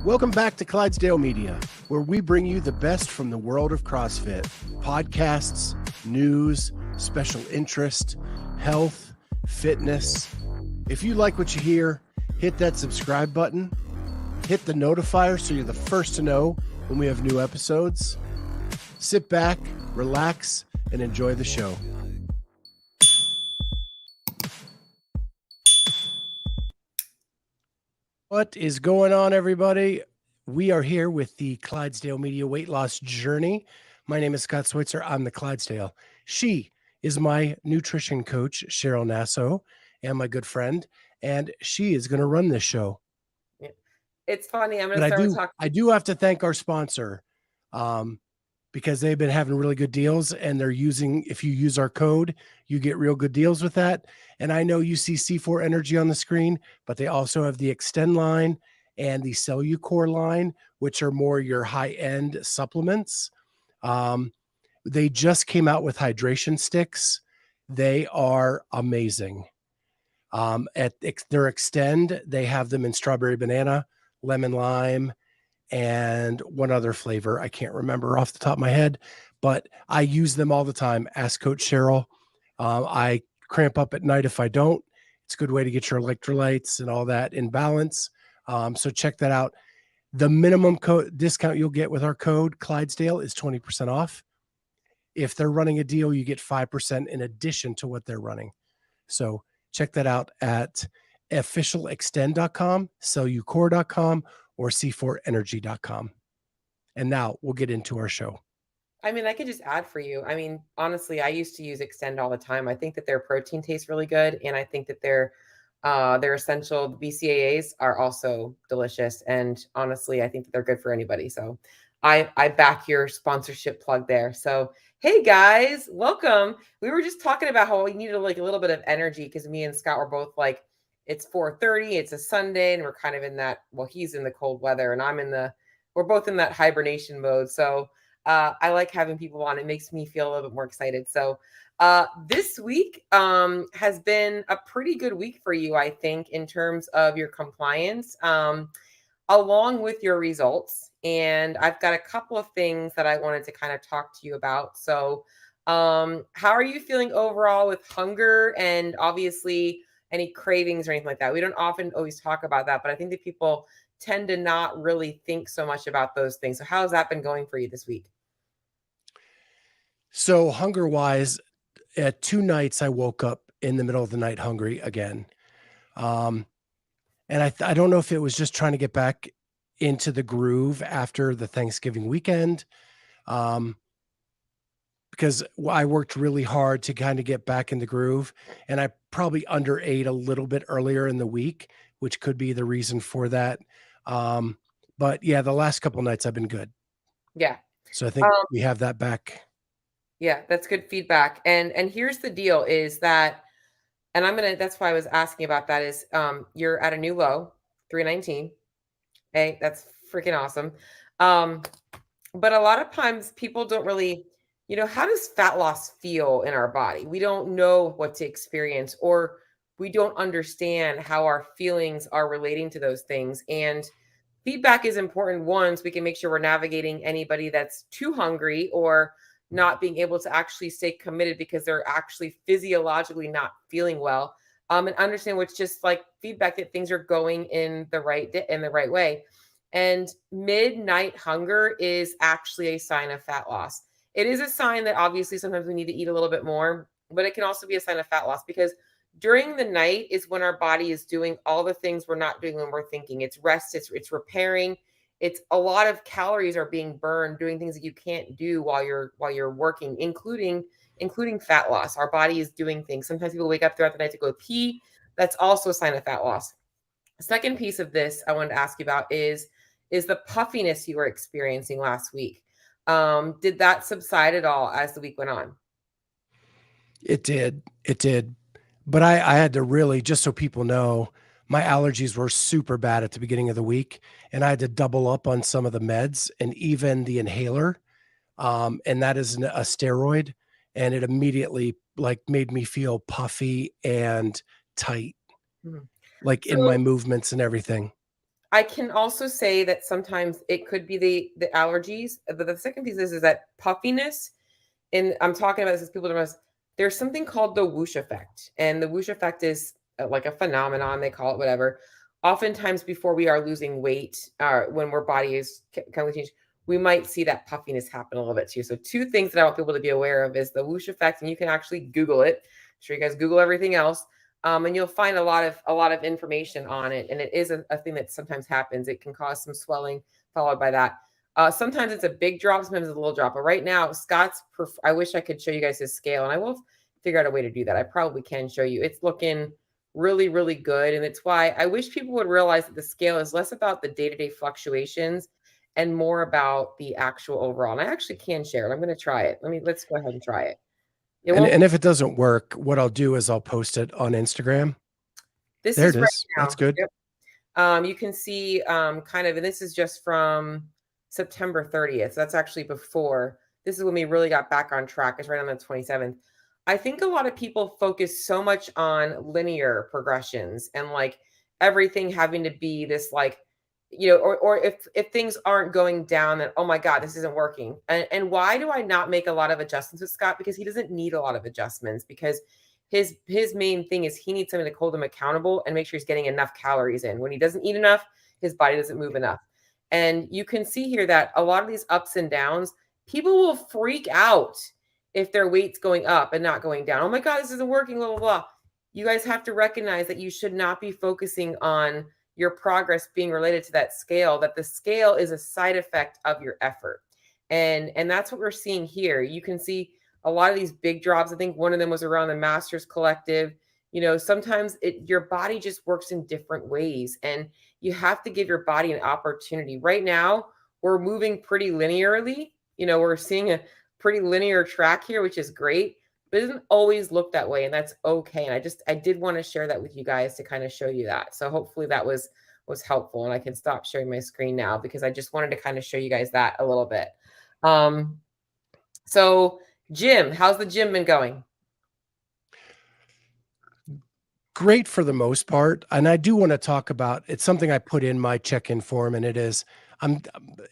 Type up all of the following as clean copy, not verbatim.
Welcome back to Clydesdale Media, where we bring you the best from the world of CrossFit. Podcasts, news, special interest, health, fitness. If you like what you hear, hit that subscribe button, hit the notifier so you're the first to know when we have new episodes. Sit back, relax, and enjoy the show. What is going on, everybody? We are here with the Clydesdale Media Weight Loss Journey. My name is Scott Switzer. I'm the Clydesdale. She is my nutrition coach, Cheryl Nasso, and my good friend, and she is going to run this show. It's funny. I'm going to start talking. I do have to thank our sponsor because they've been having really good deals, and they're using, if you use our code, you get real good deals with that. And I know you see C4 Energy on the screen, but they also have the Extend line and the CelluCore line, which are more your high-end supplements. They just came out with hydration sticks. They are amazing. At their Extend, they have them in strawberry banana, lemon lime, and one other flavor. I can't remember off the top of my head, but I use them all the time. Ask Coach Cheryl. I cramp up at night if I don't. It's a good way to get your electrolytes and all that in balance. So check that out. The minimum discount you'll get with our code Clydesdale is 20% off. If they're running a deal, you get 5% in addition to what they're running. So check that out at officialextend.com, cellucore.com, or c4energy.com. And now we'll get into our show. I mean, I could just add for you. I mean, honestly, I used to use Extend all the time. I think that their protein tastes really good. And I think that their essential BCAAs are also delicious. And honestly, I think that they're good for anybody. So I back your sponsorship plug there. So, hey guys, welcome. We were just talking about how we needed like a little bit of energy because me and Scott were both like, it's 4:30, it's a Sunday, and we're kind of in that, well, he's in the cold weather and we're both in that hibernation mode. So I like having people on. It makes me feel a little bit more excited. So this week has been a pretty good week for you, I think, in terms of your compliance, along with your results. And I've got a couple of things that I wanted to kind of talk to you about. So how are you feeling overall with hunger and obviously any cravings or anything like that? We don't often always talk about that, but I think that people tend to not really think so much about those things. So how has that been going for you this week? So hunger wise, at 2 nights, I woke up in the middle of the night hungry again. And I don't know if it was just trying to get back into the groove after the Thanksgiving weekend. Because I worked really hard to kind of get back in the groove, and I probably underate a little bit earlier in the week, which could be the reason for that. But yeah, the last couple of nights I've been good. Yeah. So I think we have that back. Yeah, that's good feedback. And here's the deal is that, and that's why I was asking about that is you're at a new low, 319. Hey, that's freaking awesome. But a lot of times people don't really, how does fat loss feel in our body? We don't know what to experience, or we don't understand how our feelings are relating to those things. And feedback is important. One, so we can make sure we're navigating anybody that's too hungry or not being able to actually stay committed because they're actually physiologically not feeling well. And understand what's just like feedback that things are going in the right way. And midnight hunger is actually a sign of fat loss. It is a sign that obviously sometimes we need to eat a little bit more, but it can also be a sign of fat loss because during the night is when our body is doing all the things we're not doing when we're thinking. It's rest, it's repairing. It's a lot of calories are being burned doing things that you can't do while you're working, including fat loss. Our body is doing things. Sometimes people wake up throughout the night to go pee. That's also a sign of fat loss. The second piece of this I wanted to ask you about is the puffiness you were experiencing last week. Did that subside at all as the week went on? It did. But I had to really, just so people know, my allergies were super bad at the beginning of the week, and I had to double up on some of the meds and even the inhaler. And that is a steroid, and it immediately made me feel puffy and tight, in my movements and everything. I can also say that sometimes it could be the allergies. But the second piece is that puffiness. And I'm talking about this as people don't know. There's something called the whoosh effect, and the whoosh effect is like a phenomenon. They call it whatever. Oftentimes, before we are losing weight, when our body is kind of change, we might see that puffiness happen a little bit too. So, two things that I want people to be aware of is the whoosh effect, and you can actually Google it. I'm sure you guys Google everything else, and you'll find a lot of information on it. And it is a thing that sometimes happens. It can cause some swelling, followed by that. Sometimes it's a big drop, sometimes it's a little drop. But right now, Scott's, I wish I could show you guys his scale, and I will figure out a way to do that. I probably can show you. It's looking really, really good. And it's why I wish people would realize that the scale is less about the day-to-day fluctuations and more about the actual overall. And I actually can share it. I'm going to try it. Let's go ahead and try it. And if it doesn't work, what I'll do is I'll post it on Instagram. This there is it is. Right now. That's good. Yep. You can see kind of, and this is just from September 30th. So that's actually before. This is when we really got back on track. It's right on the 27th. I think a lot of people focus so much on linear progressions and like everything having to be this like, or if things aren't going down, then, oh my God, this isn't working. And why do I not make a lot of adjustments with Scott? Because he doesn't need a lot of adjustments, because his main thing is he needs something to hold him accountable and make sure he's getting enough calories in. When he doesn't eat enough, his body doesn't move enough. And you can see here that a lot of these ups and downs, people will freak out if their weight's going up and not going down. Oh my God, this isn't working, blah, blah, blah. You guys have to recognize that you should not be focusing on your progress being related to that scale, that the scale is a side effect of your effort. And that's what we're seeing here. You can see a lot of these big drops. I think one of them was around the Masters Collective. Sometimes your body just works in different ways, and you have to give your body an opportunity. Right now, we're moving pretty linearly. We're seeing a pretty linear track here, which is great, but it doesn't always look that way, and that's okay. And I did want to share that with you guys to kind of show you that. So hopefully that was helpful, and I can stop sharing my screen now because I just wanted to kind of show you guys that a little bit. So Jim, how's the gym been going? Great for the most part. And I do want to talk about, it's something I put in my check-in form, and it is,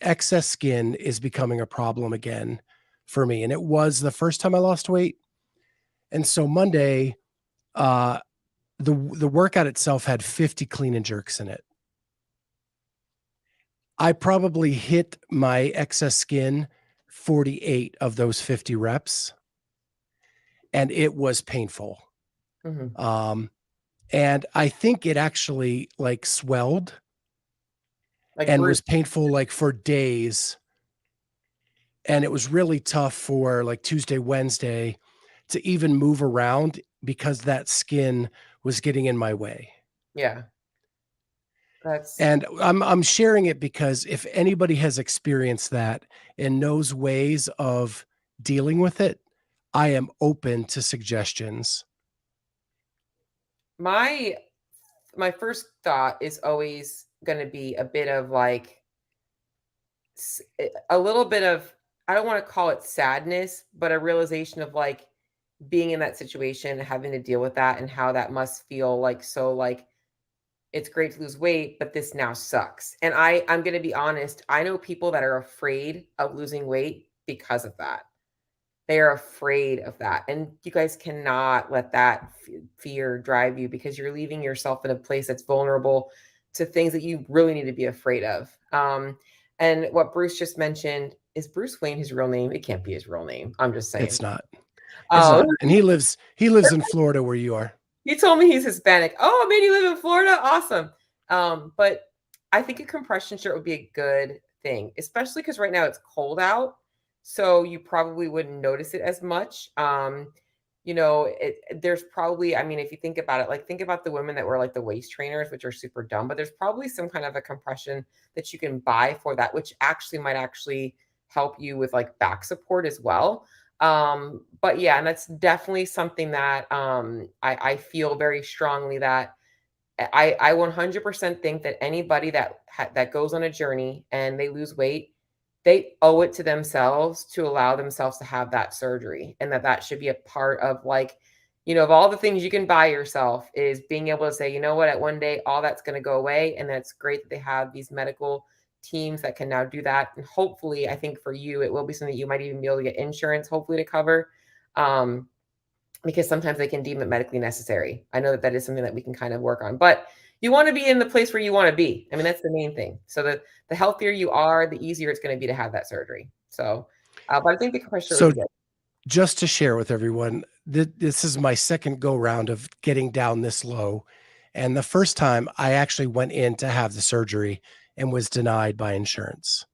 excess skin is becoming a problem again for me. And it was the first time I lost weight. And so Monday, the workout itself had 50 clean and jerks in it. I probably hit my excess skin 48 of those 50 reps, and it was painful. Mm-hmm. And I think it actually like swelled and was painful like for days. And it was really tough for like Tuesday, Wednesday to even move around because that skin was getting in my way. Yeah. And I'm sharing it because if anybody has experienced that and knows ways of dealing with it, I am open to suggestions. My first thought is always going to be a bit of like a little bit of, I don't want to call it sadness, but a realization of like being in that situation, having to deal with that, and how that must feel like. So like, it's great to lose weight, but this now sucks. And I'm going to be honest. I know people that are afraid of losing weight because of that. They are afraid of that. And you guys cannot let that fear drive you, because you're leaving yourself in a place that's vulnerable to things that you really need to be afraid of. And what Bruce just mentioned, is Bruce Wayne his real name? It can't be his real name. I'm just saying. It's not. It's not. And he lives in Florida where you are. He told me he's Hispanic. Oh, man, you live in Florida? Awesome. But I think a compression shirt would be a good thing, especially because right now it's cold out. So you probably wouldn't notice it as much. There's probably, I mean, if you think about it, like think about the women that wear like the waist trainers, which are super dumb, but there's probably some kind of a compression that you can buy for that, which might actually help you with like back support as well. But yeah, and that's definitely something that I feel very strongly that I 100% think that anybody that goes on a journey and they lose weight, they owe it to themselves to allow themselves to have that surgery, and that should be a part of like Of all the things you can buy yourself is being able to say, you know what, at one day, all that's going to go away. And that's great that they have these medical teams that can now do that. And hopefully, I think for you, it will be something you might even be able to get insurance, hopefully, to cover. Because sometimes they can deem it medically necessary. I know that that is something that we can kind of work on, but you want to be in the place where you want to be. I mean, that's the main thing. So the healthier you are, the easier it's going to be to have that surgery. So, but I think the compression shirt So would be good. just to share with everyone, this is my second go round of getting down this low. And the first time I actually went in to have the surgery and was denied by insurance.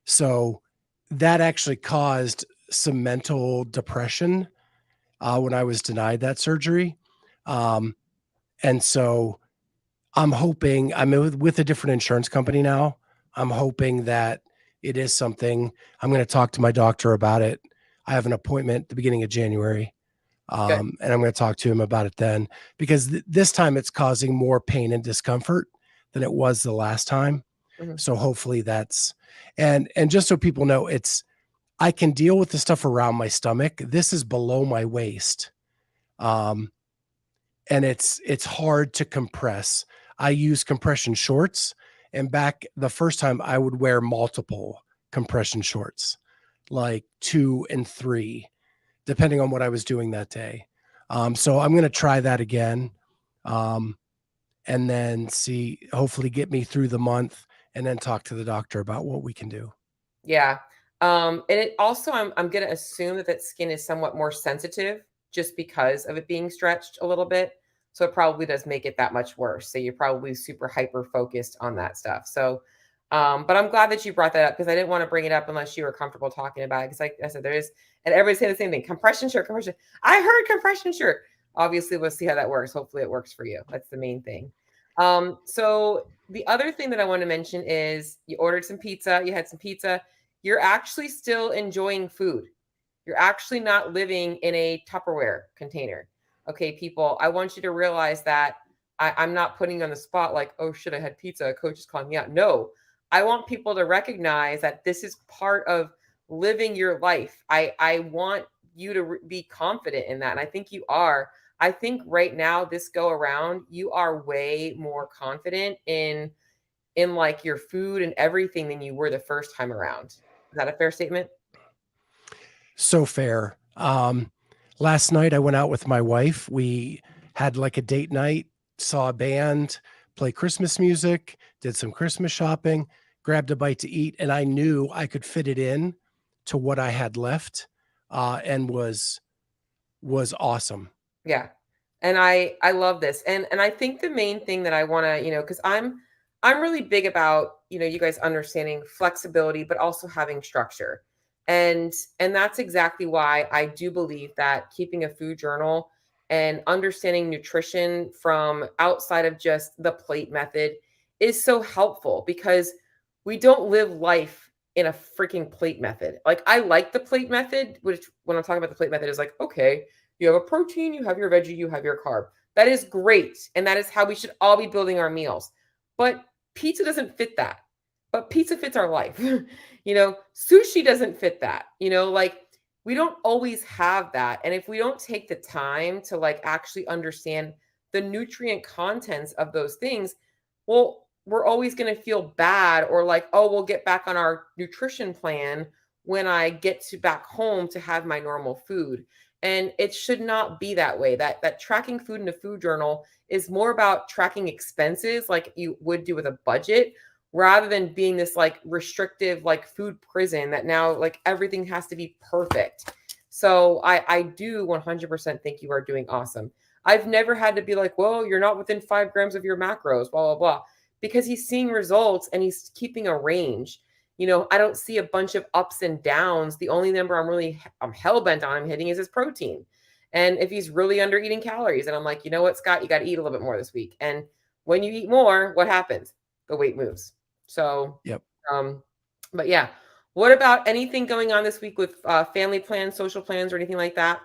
So that actually caused some mental depression when I was denied that surgery. Um, and so I'm hoping I'm with a different insurance company now. I'm hoping that it is something. I'm going to talk to my doctor about it. I have an appointment at the beginning of January. Good. And I'm going to talk to him about it then, because this time it's causing more pain and discomfort than it was the last time. Mhm. So hopefully that's, and just so people know, I can deal with the stuff around my stomach. This is below my waist. And it's hard to compress. I use compression shorts, and back the first time I would wear multiple compression shorts, like 2 and 3, depending on what I was doing that day. So I'm going to try that again. And then see, hopefully get me through the month, and then talk to the doctor about what we can do. Yeah. And it also, I'm going to assume that skin is somewhat more sensitive just because of it being stretched a little bit. So it probably does make it that much worse. So you're probably super hyper focused on that stuff. So, but I'm glad that you brought that up because I didn't want to bring it up unless you were comfortable talking about it. Because like I said, there is, and everybody's saying the same thing: compression shirt, compression. I heard compression shirt. Obviously, we'll see how that works. Hopefully, it works for you. That's the main thing. So the other thing that I want to mention is you ordered some pizza. You had some pizza. You're actually still enjoying food. You're actually not living in a Tupperware container. Okay, people, I want you to realize that I'm not putting you on the spot like, oh shit, I had pizza. A coach is calling me out. No, I want people to recognize that this is part of living your life. I want you to be confident in that. And I think you are. I think right now, this go around, you are way more confident in like your food and everything than you were the first time around. Is that a fair statement? So fair. Last night I went out with my wife. We had like a date night, saw a band, play Christmas music, did some Christmas shopping, grabbed a bite to eat, and I knew I could fit it in to what I had left, and was awesome. Yeah. And I love this. And I think the main thing that I want to, cuz I'm really big about, you guys understanding flexibility but also having structure. And that's exactly why I do believe that keeping a food journal and understanding nutrition from outside of just the plate method is so helpful because we don't live life in a freaking plate method. Like I like the plate method, which when I'm talking about the plate method is like, okay, you have a protein, you have your veggie, you have your carb. That is great. And that is how we should all be building our meals. But pizza doesn't fit that. But pizza fits our life. Sushi doesn't fit that. Like we don't always have that. And if we don't take the time to like actually understand the nutrient contents of those things, well, we're always going to feel bad or like, oh, we'll get back on our nutrition plan when I get to back home to have my normal food. And it should not be that way. That tracking food in a food journal is more about tracking expenses like you would do with a budget rather than being this like restrictive like food prison that now like everything has to be perfect. So I do 100% think you are doing awesome. I've never had to be like, well, you're not within 5 grams of your macros, blah, blah, blah, because he's seeing results and he's keeping a range. I don't see a bunch of ups and downs. The only number I'm hell bent on him hitting is his protein. And if he's really under eating calories, and I'm like, you know what, Scott, you got to eat a little bit more this week. And when you eat more, what happens? The weight moves. So, Yep. But yeah, what about anything going on this week with family plans, social plans, or anything like that?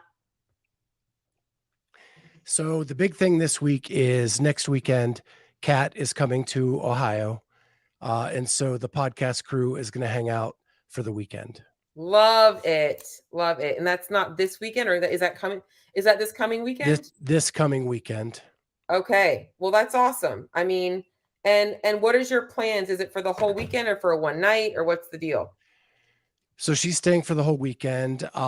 So the big thing this week is next weekend, Kat is coming to Ohio. And so the podcast crew is going to hang out for the weekend. Love it. Love it. And that's not this weekend, or is that coming? Is that this coming weekend? This coming weekend. Okay. Well, that's awesome. I mean, and what is your plans? Is it for the whole weekend or for a one night, or what's the deal? So she's staying for the whole weekend. We're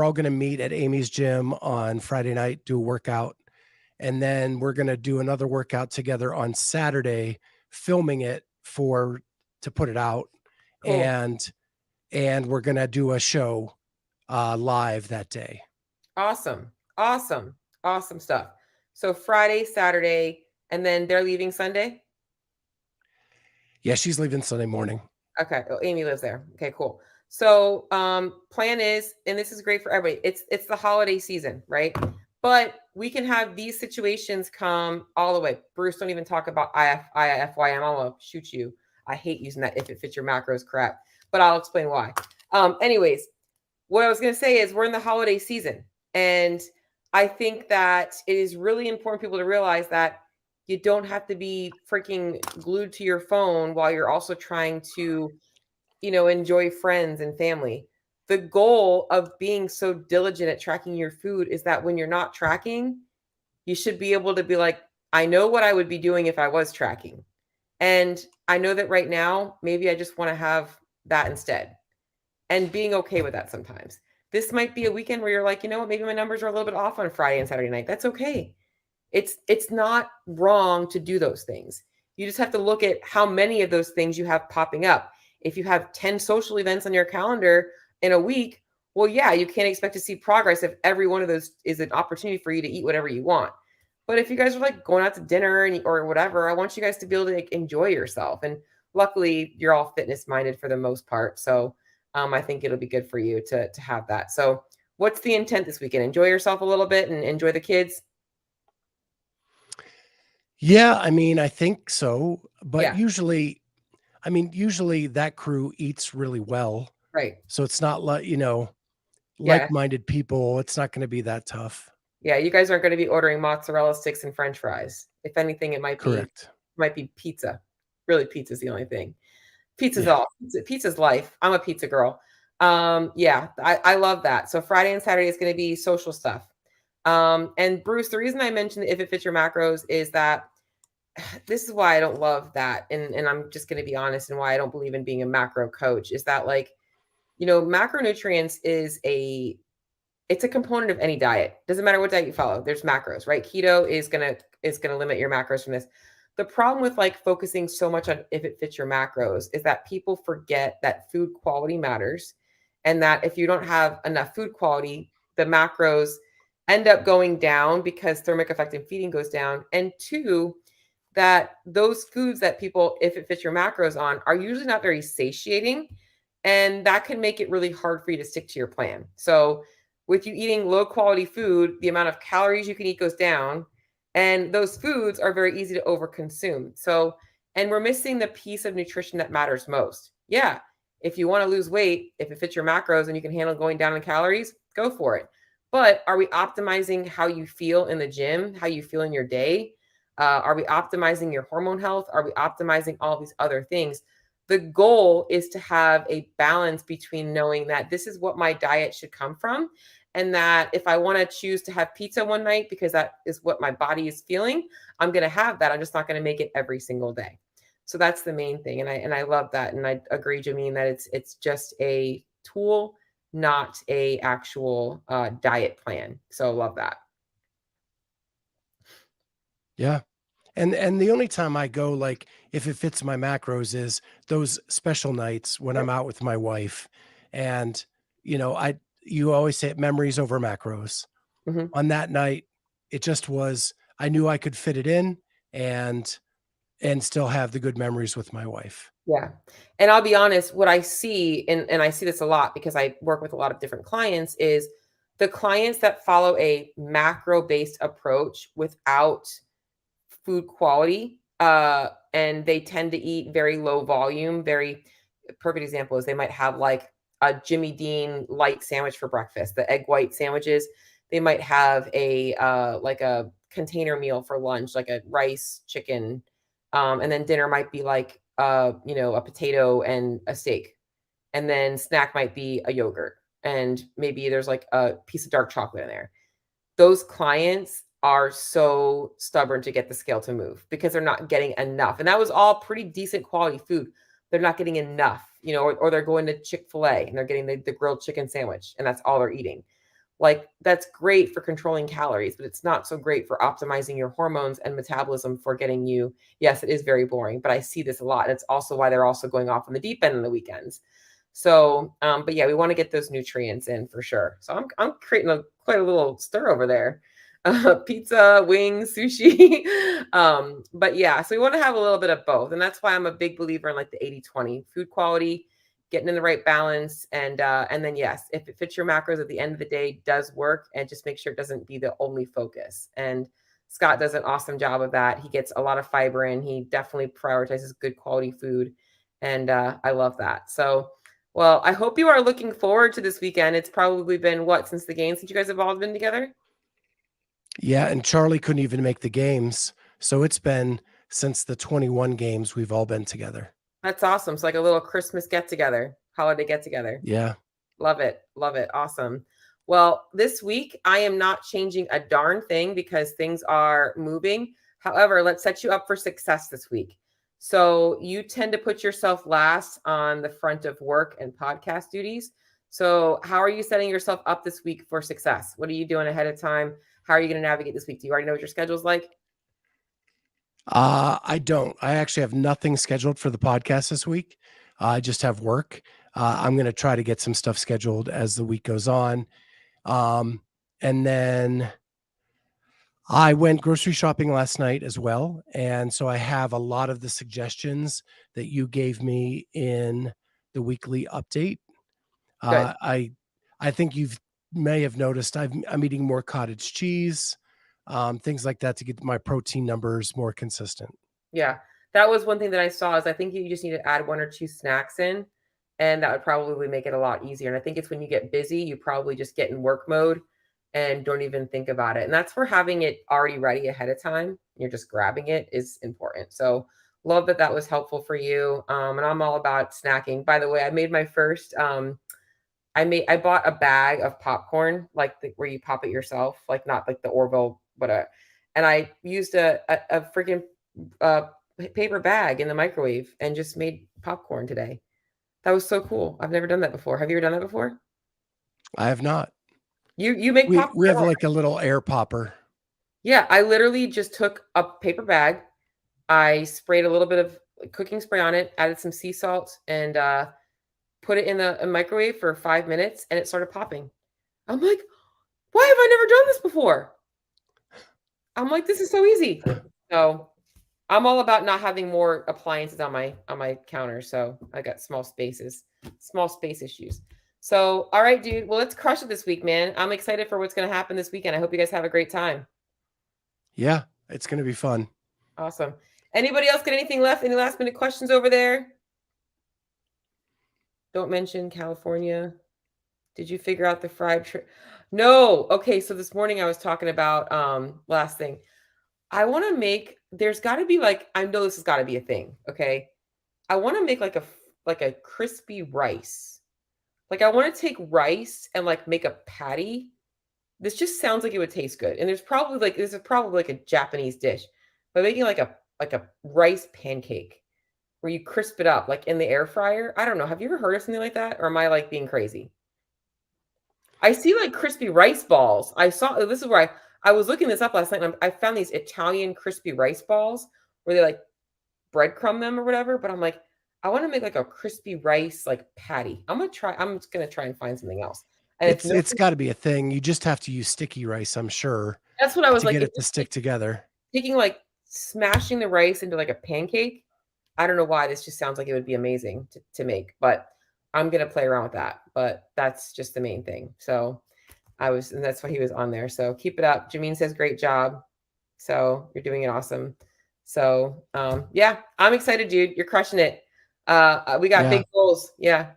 all gonna meet at Amy's gym on Friday night, do a workout, and then we're gonna do another workout together on Saturday, filming it for to put it out, Cool. and we're gonna do a show live that day. Awesome. Awesome. Awesome stuff. So Friday, Saturday, and then they're leaving Sunday? Yeah, she's leaving Sunday morning. Okay. Oh, Amy lives there. Okay, cool. So, plan is, and this is great for everybody. It's the holiday season, right? But we can have these situations come all the way. Bruce, don't even talk about IFYM. I'm gonna shoot you. I hate using that if it fits your macros crap, but I'll explain why. Anyways, what I was gonna say is we're in the holiday season, and I think that it is really important for people to realize that you don't have to be freaking glued to your phone while you're also trying to, enjoy friends and family. The goal of being so diligent at tracking your food is that when you're not tracking, you should be able to be like, I know what I would be doing if I was tracking. And I know that right now, maybe I just want to have that instead, and being okay with that sometimes. This might be a weekend where you're like, you know what, maybe my numbers are a little bit off on Friday and Saturday night. That's okay. It's not wrong to do those things. You just have to look at how many of those things you have popping up. If you have 10 social events on your calendar in a week, well, yeah, you can't expect to see progress if every one of those is an opportunity for you to eat whatever you want. But if you guys are like going out to dinner or whatever, I want you guys to be able to like, enjoy yourself. And luckily, you're all fitness minded for the most part. So I think it'll be good for you to have that. So what's the intent this weekend? Enjoy yourself a little bit and enjoy the kids. Yeah, I mean, I think so, but Yeah, usually that crew eats really well. right. So it's not Yeah. like-minded people. It's not going to be that tough. Yeah, you guys aren't gonna be ordering mozzarella sticks and french fries. If anything, it Correct. might be pizza. Really, pizza's the only thing. Pizza's Yeah. all. Pizza's life. I'm a pizza girl. Yeah, I love that. So Friday and Saturday is gonna be social stuff. And Bruce, the reason I mentioned if it fits your macros is that this is why I don't love that. And I'm just gonna be honest, and why I don't believe in being a macro coach is that, like, macronutrients it's a component of any diet. Doesn't matter what diet you follow. There's macros, right? Keto is gonna limit your macros from this. The problem with like focusing so much on if it fits your macros is that people forget that food quality matters, and that if you don't have enough food quality, the macros end up going down because thermic effect in feeding goes down. And two, that those foods that people, if it fits your macros on, are usually not very satiating. And that can make it really hard for you to stick to your plan. So, with you eating low quality food, the amount of calories you can eat goes down. And those foods are very easy to overconsume. So, and we're missing the piece of nutrition that matters most. Yeah. If you want to lose weight, if it fits your macros and you can handle going down in calories, go for it. But are we optimizing how you feel in the gym, how you feel in your day? Are we optimizing your hormone health? Are we optimizing all these other things? The goal is to have a balance between knowing that this is what my diet should come from, and that if I want to choose to have pizza one night because that is what my body is feeling, I'm going to have that. I'm just not going to make it every single day. So that's the main thing, and I love that, and I agree, Jameen, that it's just a tool, not a actual diet plan. So love that. Yeah. And the only time I go, like, if it fits my macros, is those special nights when I'm Yep. out with my wife. And, you always say memories over macros. Mhm. On that night, it just was, I knew I could fit it in and still have the good memories with my wife. Yeah. And I'll be honest, what I see, and I see this a lot because I work with a lot of different clients, is the clients that follow a macro based approach without food quality, and they tend to eat very low volume. Very perfect example is they might have like a Jimmy Dean light sandwich for breakfast, the egg white sandwiches. They might have a like a container meal for lunch, like a rice, chicken, and then dinner might be like a potato and a steak. and then snack might be a yogurt, and maybe there's like a piece of dark chocolate in there. Those clients are so stubborn to get the scale to move because they're not getting enough. And that was all pretty decent quality food. They're not getting enough, or they're going to Chick-fil-A and they're getting the grilled chicken sandwich and that's all they're eating. Like, that's great for controlling calories, but it's not so great for optimizing your hormones and metabolism for getting you. Yes, it is very boring, but I see this a lot. And it's also why they're also going off on the deep end on the weekends. So, but yeah, we want to get those nutrients in for sure. So I'm creating quite a little stir over there. Pizza, wings, sushi. But yeah, so we want to have a little bit of both. And that's why I'm a big believer in like the 80-20 food quality, getting in the right balance. And then yes, if it fits your macros at the end of the day, does work, and just make sure it doesn't be the only focus. And Scott does an awesome job of that. He gets a lot of fiber in. He definitely prioritizes good quality food. And I love that. So, well, I hope you are looking forward to this weekend. It's probably been since the games, since you guys have all been together? Yeah, and Charlie couldn't even make the games. So it's been since the 21 games we've all been together. That's awesome. It's like a little Christmas get together, holiday get together. Yeah. Love it. Love it. Awesome. Well, this week I am not changing a darn thing because things are moving. However, let's set you up for success this week. So you tend to put yourself last on the front of work and podcast duties. So how are you setting yourself up this week for success? What are you doing ahead of time? How are you going to navigate this week? Do you already know what your schedule's like? I don't. I actually have nothing scheduled for the podcast this week. I just have work. I'm going to try to get some stuff scheduled as the week goes on. And then I went grocery shopping last night as well. And so I have a lot of the suggestions that you gave me in the weekly update. Good. I think you've may have noticed I'm eating more cottage cheese, things like that to get my protein numbers more consistent. Yeah. That was one thing that I saw is I think you just need to add 1 or 2 snacks in, and that would probably make it a lot easier. And I think it's when you get busy, you probably just get in work mode and don't even think about it. And that's where having it already ready ahead of time, you're just grabbing it, is important. So love that that was helpful for you. And I'm all about snacking. By the way, I made my first I bought a bag of popcorn, like where you pop it yourself, like not like the Orville, but and I used a freaking uh, paper bag in the microwave and just made popcorn today. That was so cool. I've never done that before. Have you ever done that before? I have not. You make popcorn? We have like a little air popper. Yeah, I literally just took a paper bag. I sprayed a little bit of cooking spray on it, added some sea salt, and put it in the microwave for 5 minutes, and it started popping. I'm like, why have I never done this before? I'm like, this is so easy. So I'm all about not having more appliances on my counter. So I got small space issues. So, all right, dude. Well, let's crush it this week, man. I'm excited for what's going to happen this weekend. I hope you guys have a great time. Yeah, it's going to be fun. Awesome. Anybody else got anything left? Any last minute questions over there? Don't mention California. Did you figure out the fried trick? No. Okay. So this morning I was talking about, last thing. I want to make, there's got to be like, I know this has got to be a thing. Okay. I want to make like a crispy rice. Like I want to take rice and like make a patty. This just sounds like it would taste good. And this is probably like a Japanese dish, but making like a rice pancake where you crisp it up like in the air fryer. I don't know. Have you ever heard of something like that? Or am I like being crazy? I see like crispy rice balls. This is where I was looking this up last night and I found these Italian crispy rice balls where they like breadcrumb them or whatever. But I'm like, I want to make like a crispy rice like patty. I'm just gonna try and find something else. And It's got to be a thing. You just have to use sticky rice, I'm sure, that's what I was to like. get it to stick together. Taking like smashing the rice into like a pancake. I don't know why this just sounds like it would be amazing to make, but I'm gonna play around with that. But that's just the main thing. So and that's why he was on there. So keep it up. Jameen says great job. So you're doing it awesome. So yeah, I'm excited, dude. You're crushing it. We got big goals. Yeah.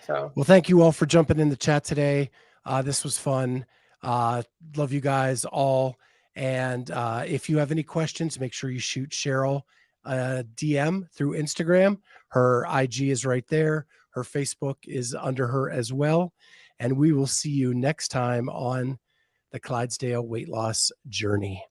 So well, thank you all for jumping in the chat today. This was fun. Love you guys all. And if you have any questions, make sure you shoot Cheryl a DM through Instagram. Her IG is right there, Her Facebook is under her as well. And we will see you next time on the Clydesdale weight loss journey.